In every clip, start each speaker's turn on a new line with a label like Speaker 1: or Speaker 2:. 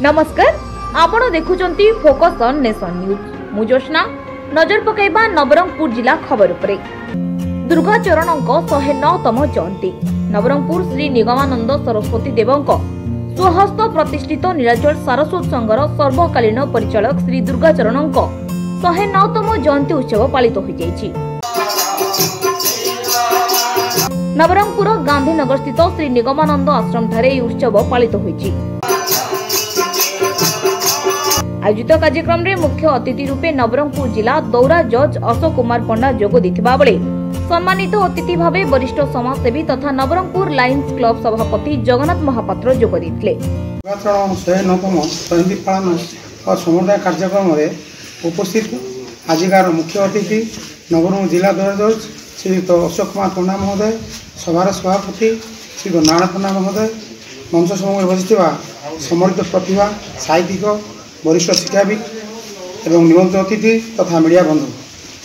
Speaker 1: नमस्कार, आपण देखुचंती focus on nation news. मु जोशना नजर पकाइबा नवरंगपुर जिला खबर उपरे। दुर्गाचरणक 109तम जयंती नवरंगपुर श्री निगमानंद सरस्वती देवंक स्वहस्त प्रतिष्ठित नीलाचल सारस्वत संघर सर्वकालीन परिचालक श्री दुर्गाचरणक 109तम जयंती उत्सव पालित हो जाइछि। नवरंगपुर गांधीनगर स्थित श्री निगमानंद आश्रम ठारे यह उत्सव पालित होइछि। आयोजित कार्यक्रम रे मुख्य अतिथि रूपे नवरंगपुर जिला दौरा जज अशोक कुमार पंडा जोग देथिबा बेले सम्मानित अतिथि भावे वरिष्ठ समाजसेवी तथा नवरंगपुर लायंस क्लब सभापति जगन्नाथ महापात्र जोग देथिले।
Speaker 2: दुर्गाचरण 109तम जयंती पालन और समुदाय कार्यक्रम में उपस्थित आजिकार मुख्य अतिथि नवरंगपुर जिला दौरा जज श्रीयुक्त अशोक कुमार पंडा महोदय, सभार सभापति श्रीयुक्त नारायण पंडा महोदय, मंच समूह बसिथिबा सम्मानित प्रतिभा साहित्यिक वरिष्ठ शिक्षाविद एवं निमंत्रित अतिथि तथा मीडिया बंधु,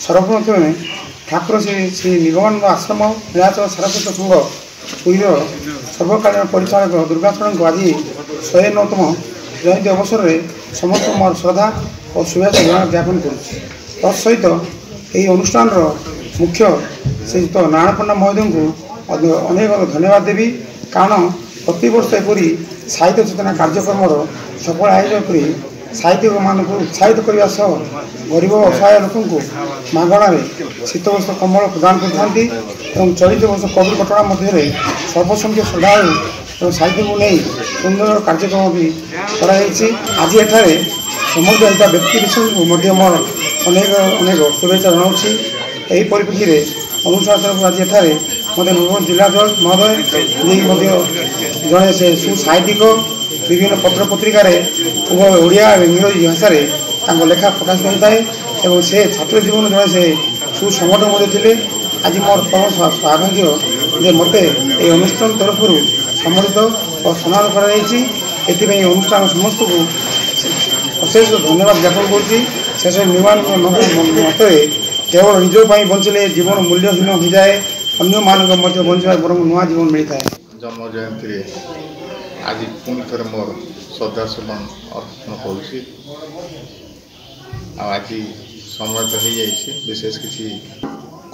Speaker 2: सर्वप्रथम ठाकुर श्री निगमानंद आश्रम नीलाचल सारस्वत संघ पुरीर सर्वकालीन परिचालक दुर्गाचरण को आज 109तम जयंती अवसर में समस्त मोर श्रद्धा और शुभेच्छा ज्ञापन कर सहित यही अनुष्ठान मुख्य श्रीयुक्त नारायण पंडा महोदय को अनेक धन्यवाद देवी। कारण प्रतिवर्ष एपरी साहित्य चेतना कार्यक्रम सफल आयोजन कर साहित्यिक मान उत्साहित करने सह गरीब असहाय लोक मागणार शीत वस्त्र कम्बल प्रदान करते। चलित वर्ष कोविड कटना मध्य सर्वसंख्यक श्रद्धालु साहित्य को नहीं सुंदर कार्यक्रम भी कराई। आज एठारे समग्र होता व्यक्ति विशेष को मोर अनेक अनेक शुभेच्छा जनाऊँगी। यही परिप्रेक्षी में अनुशासन को आज एठारे मत नवरंगपुर जिला जज महोदय जड़े से सुसाहित्यिक विभिन्न पत्र पत्रिकार उभय ओडिया और इंग्राजी भाषा लेखा प्रकाश करता है। से छात्र जीवन जड़े से सुसंगठन थे। आज मोर परम सौभाग्य जे मत ये अनुष्ठान तरफ सम्मानित और सम्मान कर अनुष्ठान समस्त को अशेष धन्यवाद ज्ञापन करेष निर्माण मत केवल निज बंचले जीवन मूल्यहीन हो जाए, अन्य मानक बंचार बर नुआ जीवन मिलता है।
Speaker 3: जन्म जयंती आज पुणी थे मोर श्रद्धा सुमन अर्पण करुँच। आज समय तो हो जाए विशेष किसी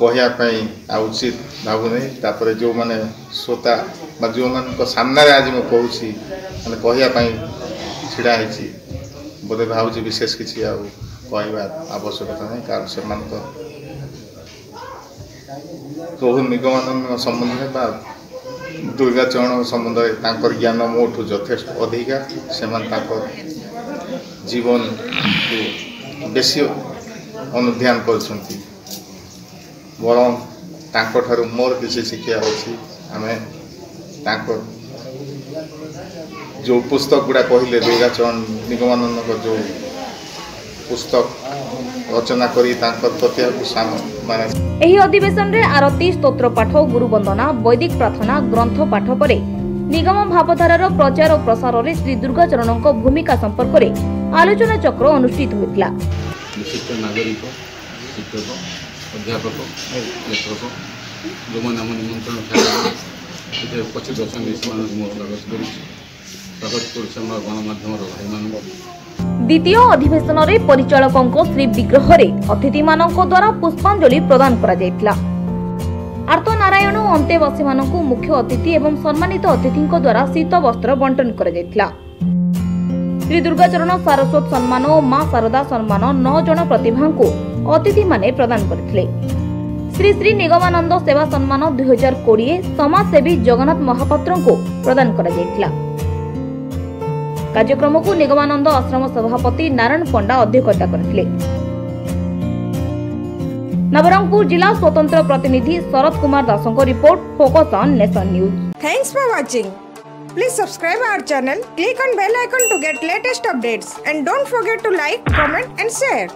Speaker 3: कहवाई उचित भावुना जो मैंने श्रोता जो मान सामने आज मैं कहूँ मैंने कहवाई ढड़ा बोधे भावुँ विशेष किसी कहवा आवश्यकता नहीं। कारण से प्रभु निगमानंद संबंध में दुर्गाचरण संबंध में ज्ञान मोठू यथेष्ट अधिका से जीवन को बेसी अनुध्यान कर बरं ठार मोर किसी शिक्षा अच्छी आम जो पुस्तक गुड़ा कहले दुर्गाचरण निगमानंद जो पुस्तक रचना करी
Speaker 1: एही अधिवेशन रे आरती स्तोत्र पाठ गुरु वंदना वैदिक प्रार्थना ग्रंथ पाठ पर निगम भावधारार प्रचार और प्रसार रे श्री दुर्गाचरण भूमिका संपर्क रे आलोचना चक्र अनुष्ठित होइतला।
Speaker 4: विशिष्ट नागरिक शिक्षक अध्यापक लेखक जो मैंने आम निमंत्रण उपस्थित अच्छा स्वागत कर गणमाध्यम भाई मान
Speaker 1: द्वितीय अधिवेशन रे परिचालकों श्री विग्रह रे अतिथि मानक द्वारा पुष्पांजलि प्रदान करा जायतला। आर्त नारायण अंतेवासी मानकु मुख्य अतिथि एवं सम्मानित अतिथि द्वारा शीत वस्त्र बंटन करा जायतला। श्री दुर्गाचरण सारस्वत सम्मान और मां शारदा सम्मान 9 जन प्रतिभा को अतिथि माने प्रदान करथिले। श्री श्री निगमानंद सेवा सम्मान 2020 समाजसेवी जगन्नाथ महापात्र को प्रदान करा जायतला। कार्यक्रम को निगमानंद आश्रम सभापति नारायण पंडा अध्यक्षता करथिले। नवरंगपुर जिला स्वतंत्र प्रतिनिधि शरद कुमार दासों को report focus on nation news.
Speaker 5: Thanks for watching. Please subscribe our channel, click on bell icon to get latest updates and don't forget to like, comment and share.